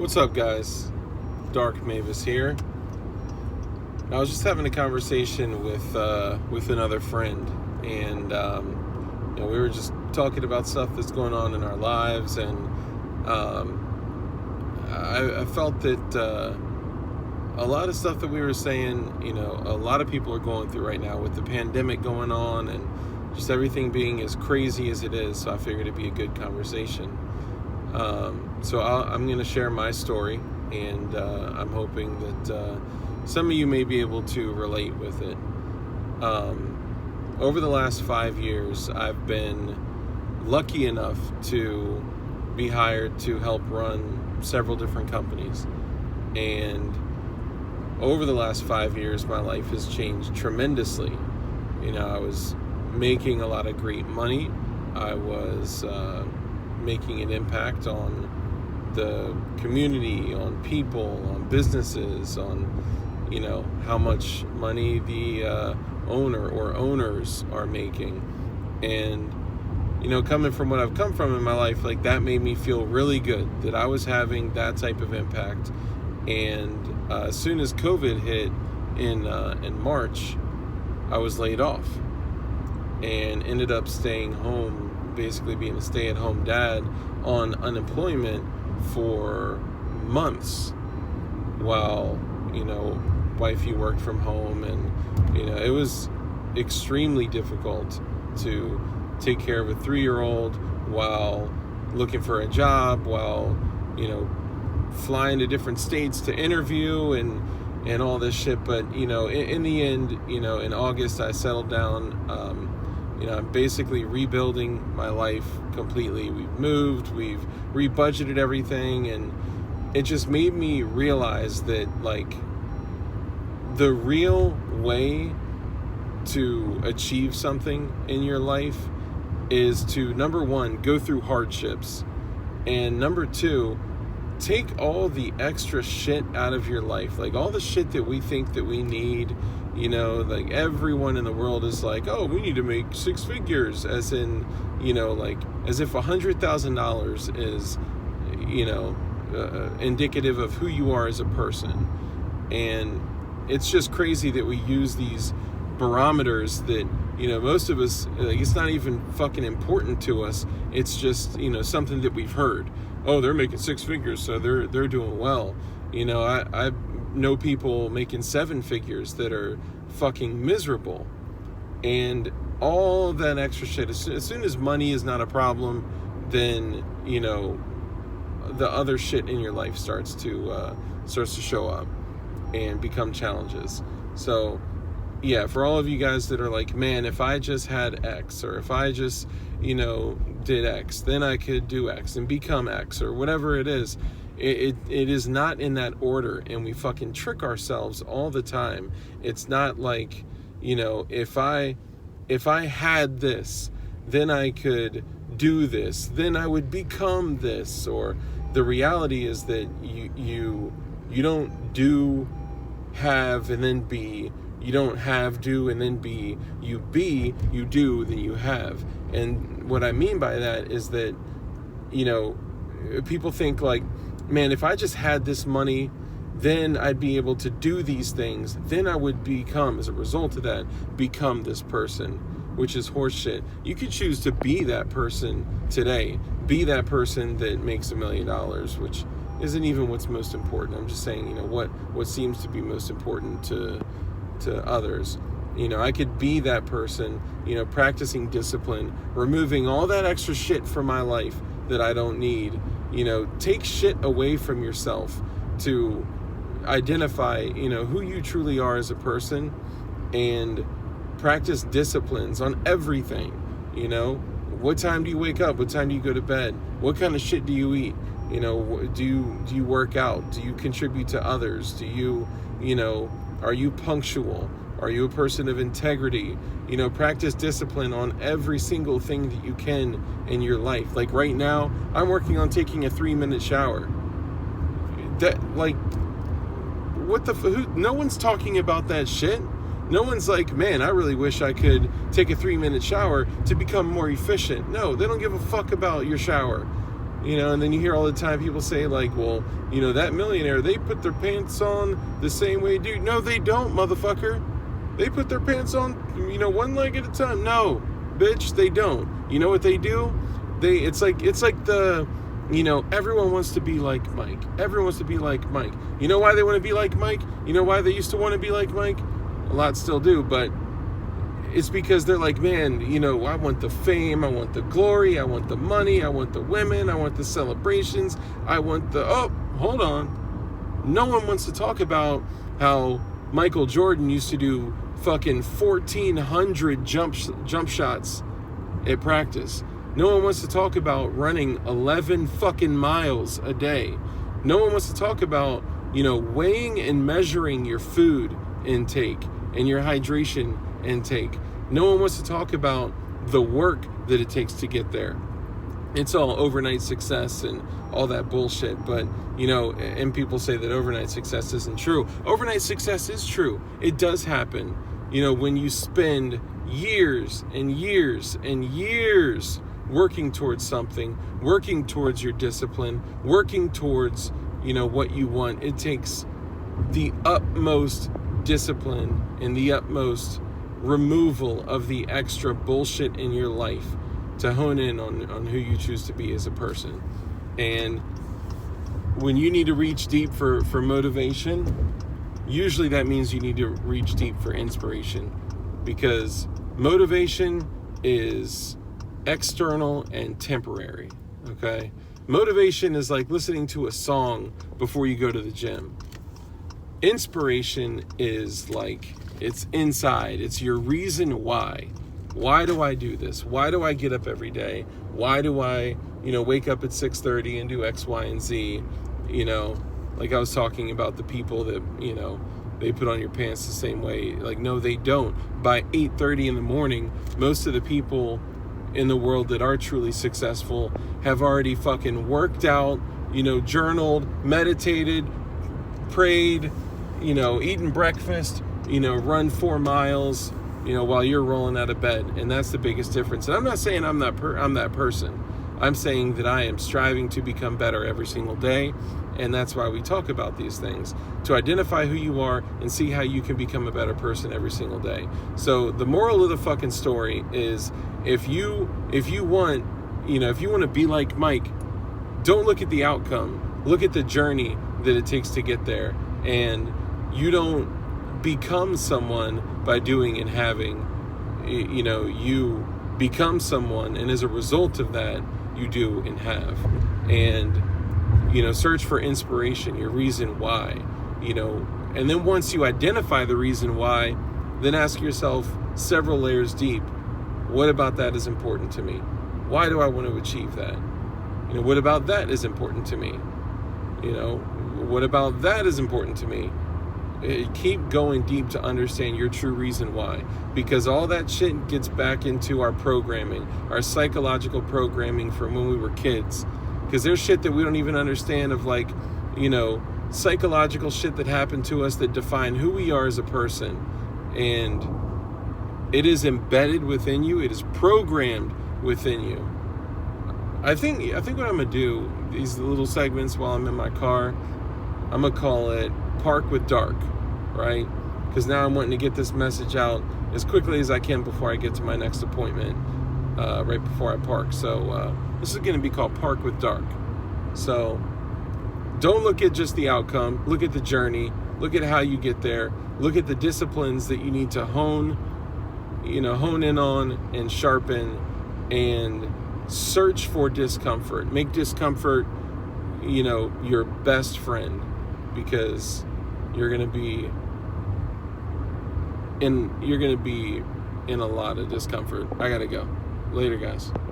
What's up, guys? Dark Mavis here. I was just having a conversation with another friend, and we were just talking about stuff that's going on in our lives, and I felt that a lot of stuff that we were saying, a lot of people are going through right now with the pandemic going on, and just everything being as crazy as it is. So I figured it'd be a good conversation. So I'm going to share my story, and I'm hoping that some of you may be able to relate with it. Over the last 5 years, I've been lucky enough to be hired to help run several different companies. And over the last 5 years, my life has changed tremendously. I was making a lot of great money. I was making an impact on the community, on people, on businesses, on how much money the owner or owners are making. And coming from what I've come from in my life, like, that made me feel really good that I was having that type of impact. And as soon as COVID hit in March, I was laid off and ended up staying home, basically being a stay-at-home dad on unemployment for months while wifey worked from home. And it was extremely difficult to take care of a 3-year-old while looking for a job, while flying to different states to interview and all this shit. But in the end, in August, I settled down. I'm basically rebuilding my life completely. We've moved, we've rebudgeted everything, and it just made me realize that, like, the real way to achieve something in your life is to, number one, go through hardships, and number two, take all the extra shit out of your life, like all the shit that we think that we need. Like, everyone in the world is like, oh, we need to make 6 figures, as in, like, as if $100,000 is, indicative of who you are as a person. And it's just crazy that we use these barometers that, most of us, like, it's not even fucking important to us. It's just, something that we've heard. Oh, they're making 6 figures, so they're doing well. I know people making 7 figures that are fucking miserable. And all that extra shit, as soon as money is not a problem, then the other shit in your life starts to show up and become challenges. So yeah, for all of you guys that are like, man, if I just had X, or if I just did X, then I could do X and become X, or whatever it is. It is not in that order, and we fucking trick ourselves all the time. It's not like, if I had this, then I could do this, then I would become this. Or the reality is that you don't do, have, and then be. You don't have, do, and then be. You be, you do, then you have. And what I mean by that is that, people think like, man, if I just had this money, then I'd be able to do these things. Then I would become, as a result of that, become this person, which is horseshit. You could choose to be that person today. Be that person that makes $1 million, which isn't even what's most important. I'm just saying, what seems to be most important to others. I could be that person, practicing discipline, removing all that extra shit from my life that I don't need. Take shit away from yourself to identify, who you truly are as a person, and practice disciplines on everything. What time do you wake up? What time do you go to bed? What kind of shit do you eat? Do you work out? Do you contribute to others? Do you, are you punctual? Are you a person of integrity? Practice discipline on every single thing that you can in your life. Like right now, I'm working on taking a 3-minute shower. That, like, what the no one's talking about that shit. No one's like, man, I really wish I could take a 3-minute shower to become more efficient. No, they don't give a fuck about your shower. You know, and then you hear all the time people say like, well, you know, that millionaire, they put their pants on the same way, dude. No, they don't, motherfucker. They put their pants on, you know, one leg at a time. No, bitch, they don't. You know what they do? It's like the, you know, everyone wants to be like Mike. Everyone wants to be like Mike. You know why they want to be like Mike? You know why they used to want to be like Mike? A lot still do, but it's because they're like, man, you know, I want the fame, I want the glory, I want the money, I want the women, I want the celebrations, I want the, oh, hold on. No one wants to talk about how Michael Jordan used to do fucking 1,400 jump shots at practice. No one wants to talk about running 11 fucking miles a day. No one wants to talk about, you know, weighing and measuring your food intake and your hydration intake. No one wants to talk about the work that it takes to get there. It's all overnight success and all that bullshit, but, you know, and people say that overnight success isn't true. Overnight success is true. It does happen. You know, when you spend years and years and years working towards something, working towards your discipline, working towards, you know, what you want, it takes the utmost discipline and the utmost removal of the extra bullshit in your life to hone in on who you choose to be as a person. And when you need to reach deep for motivation, usually that means you need to reach deep for inspiration, because motivation is external and temporary, okay? Motivation is like listening to a song before you go to the gym. Inspiration is like, it's inside. It's your reason why. Why do I do this? Why do I get up every day? Why do I, you know, wake up at 6:30 and do X, Y, and Z? You know, like I was talking about the people that, you know, they put on your pants the same way. Like, no, they don't. By 8:30 in the morning, most of the people in the world that are truly successful have already fucking worked out, you know, journaled, meditated, prayed, you know, eaten breakfast, you know, run 4 miles, you know, while you're rolling out of bed. And that's the biggest difference. And I'm not saying I'm that person. I'm saying that I am striving to become better every single day. And that's why we talk about these things, to identify who you are and see how you can become a better person every single day. So the moral of the fucking story is, if you want, you know, if you want to be like Mike, don't look at the outcome. Look at the journey that it takes to get there. And you don't become someone by doing and having. You know, you become someone, and as a result of that, you do and have. And, you know, search for inspiration, your reason why, you know, and then once you identify the reason why, then ask yourself several layers deep, what about that is important to me? Why do I want to achieve that? You know, what about that is important to me? You know, what about that is important to me? Keep going deep to understand your true reason why, because all that shit gets back into our programming, our psychological programming from when we were kids. Because there's shit that we don't even understand of, like, you know, psychological shit that happened to us that define who we are as a person. And it is embedded within you. It is programmed within you. I think what I'm going to do, these little segments while I'm in my car, I'm going to call it Park with Dark, right? Because now I'm wanting to get this message out as quickly as I can before I get to my next appointment, right before I park. So this is going to be called Park with Dark. So don't look at just the outcome. Look at the journey. Look at how you get there. Look at the disciplines that you need to hone in on and sharpen, and search for discomfort. Make discomfort, you know, your best friend, because you're going to be in a lot of discomfort. I got to go. Later, guys.